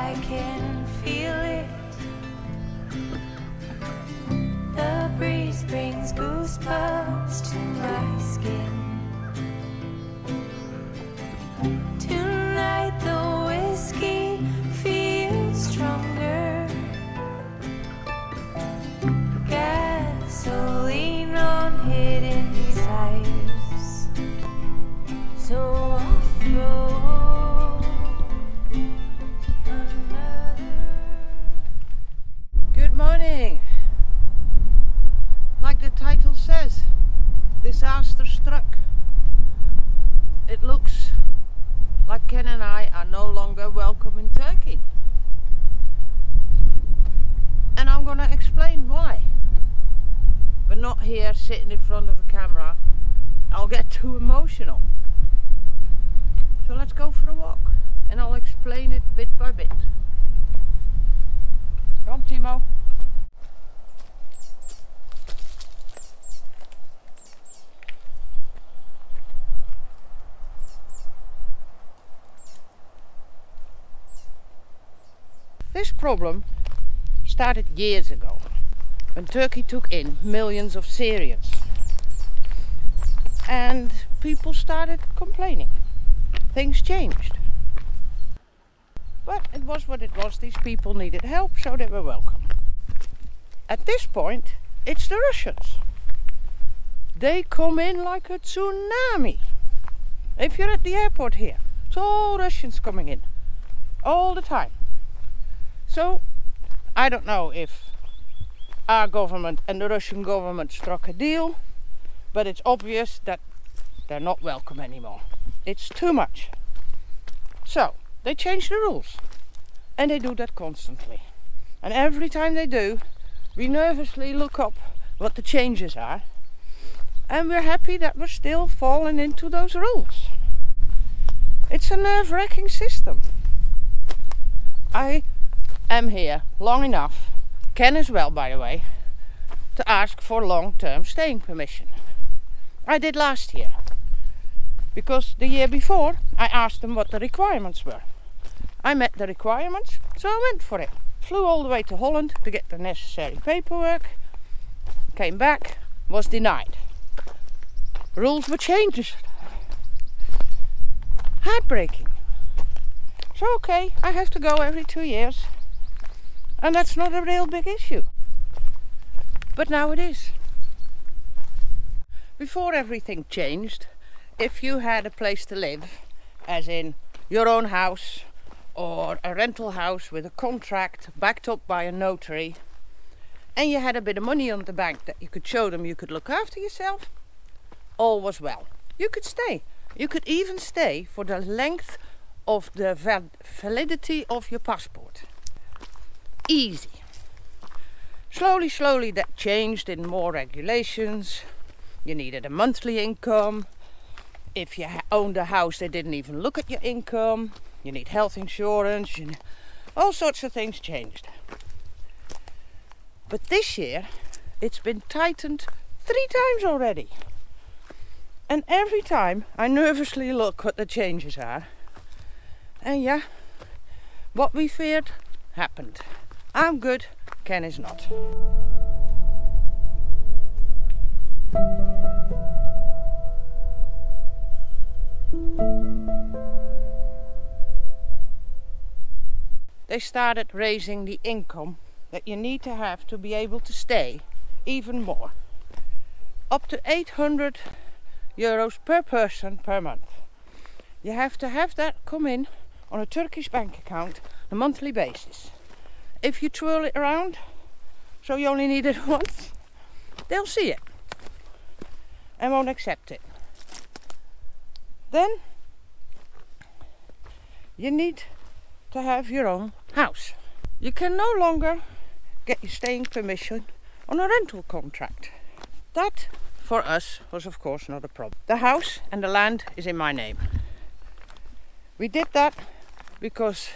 I can feel it. The breeze brings goosebumps to my skin. Tonight the whiskey feels stronger. Gasoline on hidden desires. So I'll throw another. Good morning. Like the title says, disaster struck. It looks like Ken and I are no longer welcome in Turkey. And I'm going to explain why. But not here sitting in front of the camera. I'll get too emotional. So let's go for a walk and I'll explain it bit by bit. Come, Timo. This problem started years ago when Turkey took in millions of Syrians and people started complaining. Things changed. But it was what it was. These people needed help, so they were welcome. At this point, it's the Russians. They come in like a tsunami. If you're at the airport here, it's all Russians coming in all the time. So, I don't know if our government and the Russian government struck a deal, but it's obvious that they're not welcome anymore. It's too much. So, they change the rules. And they do that constantly. And every time they do, we nervously look up what the changes are. And we're happy that we're still falling into those rules. It's a nerve-wracking system. I am here long enough, Ken as well by the way, to ask for long-term staying permission. I did last year, because the year before I asked them what the requirements were. I met the requirements, so I went for it. Flew all the way to Holland to get the necessary paperwork, came back, was denied. Rules were changed. Heartbreaking. So okay, I have to go every 2 years. And that's not a real big issue. But now it is. Before everything changed, if you had a place to live, as in your own house or a rental house with a contract backed up by a notary, and you had a bit of money on the bank that you could show them you could look after yourself, all was well. You could stay. You could even stay for the length of the validity of your passport. Easy. Slowly that changed in more regulations. You needed a monthly income. If you owned a house, they didn't even look at your income. You need health insurance. All sorts of things changed. But this year, it's been tightened 3 times already. And every time I nervously look what the changes are. And yeah, what we feared happened. I'm good, Ken is not. They started raising the income that you need to have to be able to stay even more. Up to 800 euros per person per month. You have to have that come in on a Turkish bank account on a monthly basis. If you twirl it around, so you only need it once, they'll see it and won't accept it. Then you need to have your own house. You can no longer get your staying permission on a rental contract. That, for us, was of course not a problem. The house and the land is in my name. We did that because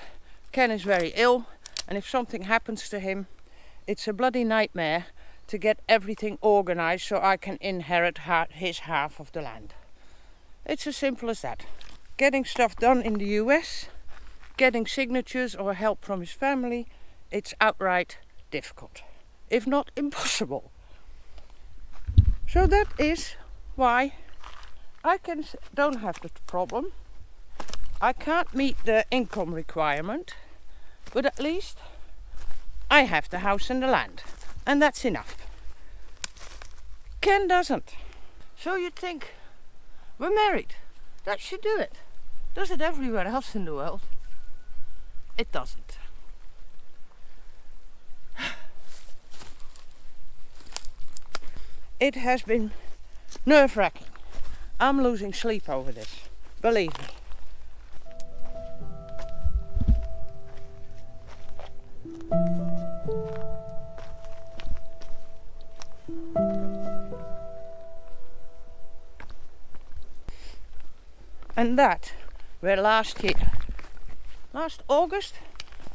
Ken is very ill, and if something happens to him, it's a bloody nightmare to get everything organized so I can inherit his half of the land. It's as simple as that. Getting stuff done in the US getting signatures or help from his family, it's outright difficult, if not impossible. So that is why I don't have the problem. I can't meet the income requirement, but at least I have the house and the land, and that's enough. Ken doesn't. So you'd think, we're married, that should do it. Does it everywhere else in the world? It doesn't. It has been nerve-wracking. I'm losing sleep over this, believe me. And that were last year. Last August,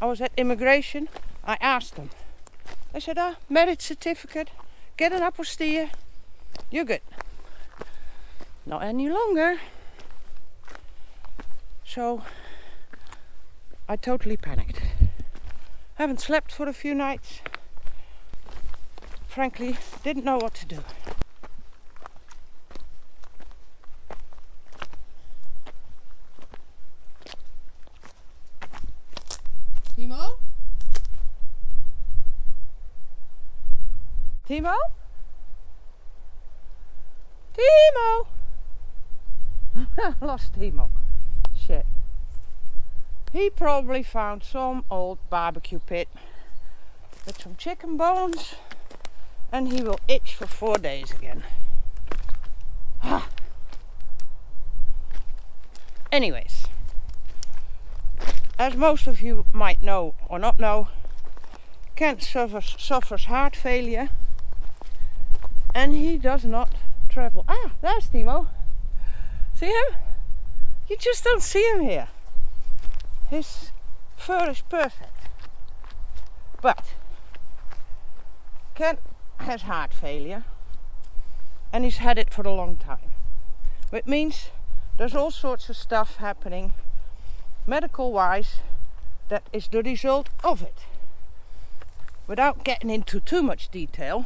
I was at immigration. I asked them. I said, marriage certificate, get an apostille, you're good. Not any longer. So I totally panicked. Haven't slept for a few nights. Frankly, didn't know what to do. Timo? Timo? Timo! Lost Timo. Shit. He probably found some old barbecue pit with some chicken bones, and he will itch for 4 days again. Anyways, as most of you might know or not know, Ken suffers heart failure, and he does not travel. There's Timo. See him? You just don't see him here. His fur is perfect. But Ken has heart failure, and he's had it for a long time. Which means there's all sorts of stuff happening medical wise that is the result of it. Without getting into too much detail,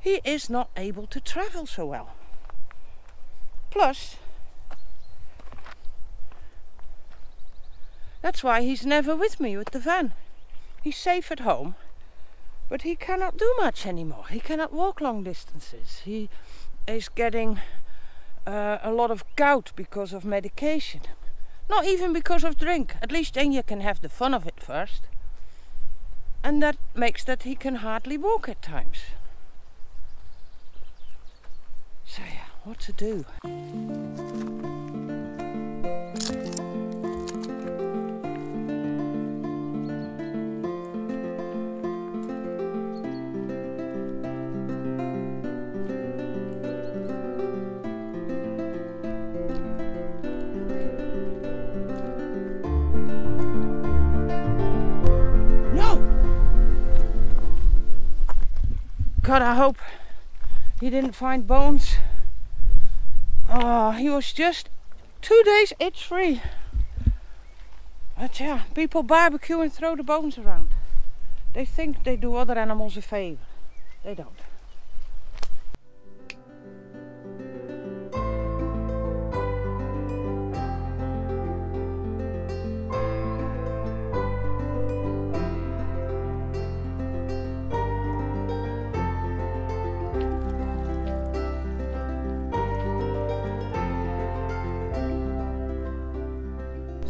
he is not able to travel so well. Plus, that's why he's never with me with the van. He's safe at home, but he cannot do much anymore. He cannot walk long distances. He is getting a lot of gout because of medication. Not even because of drink. At least then you can have the fun of it first. And that makes that he can hardly walk at times. So yeah, what to do? God, I hope he didn't find bones. Oh, he was just 2 days itch-free. But yeah, people barbecue and throw the bones around. They think they do other animals a favor. They don't.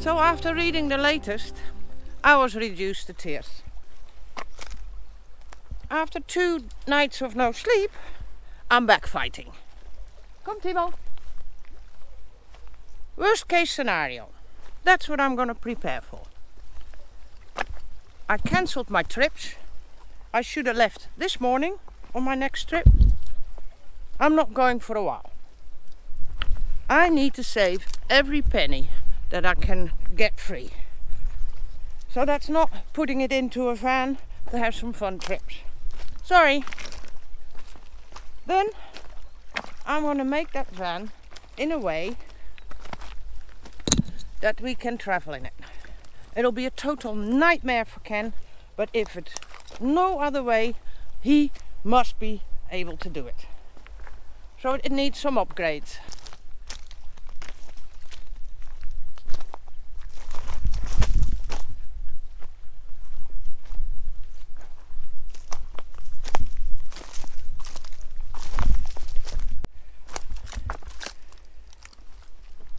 So after reading the latest, I was reduced to tears. After 2 nights of no sleep, I'm back fighting. Come Timo. Worst case scenario. That's what I'm gonna prepare for. I cancelled my trips. I should have left this morning on my next trip. I'm not going for a while. I need to save every penny that I can get free. So that's not putting it into a van to have some fun trips. Sorry. Then I'm gonna make that van in a way that we can travel in it. It'll be a total nightmare for Ken, but if it's no other way, he must be able to do it. So it needs some upgrades.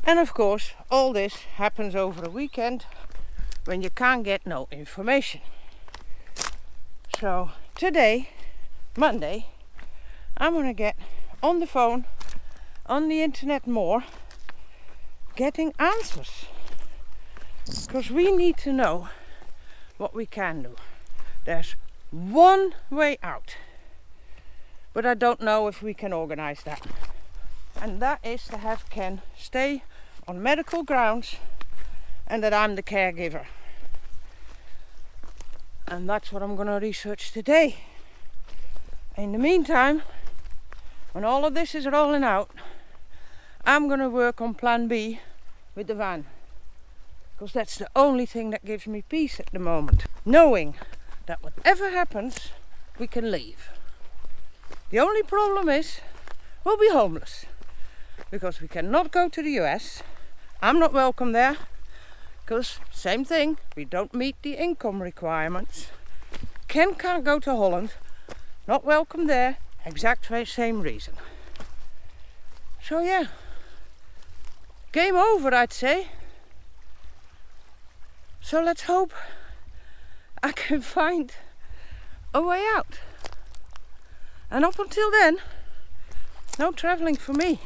And of course, all this happens over a weekend when you can't get no information. So today, Monday, I'm gonna get on the phone, on the internet more, getting answers. Because we need to know what we can do. There's one way out, but I don't know if we can organize that. And that is to have Ken stay on medical grounds and that I'm the caregiver. And that's what I'm going to research today. In the meantime, when all of this is rolling out, I'm going to work on plan B with the van. Because that's the only thing that gives me peace at the moment. Knowing that whatever happens, we can leave. The only problem is, we'll be homeless. Because we cannot go to the US. I'm not welcome there. Because, same thing, we don't meet the income requirements. Ken can't go to Holland. Not welcome there. Exact same reason. So yeah. Game over, I'd say. So let's hope I can find a way out. And up until then, no travelling for me.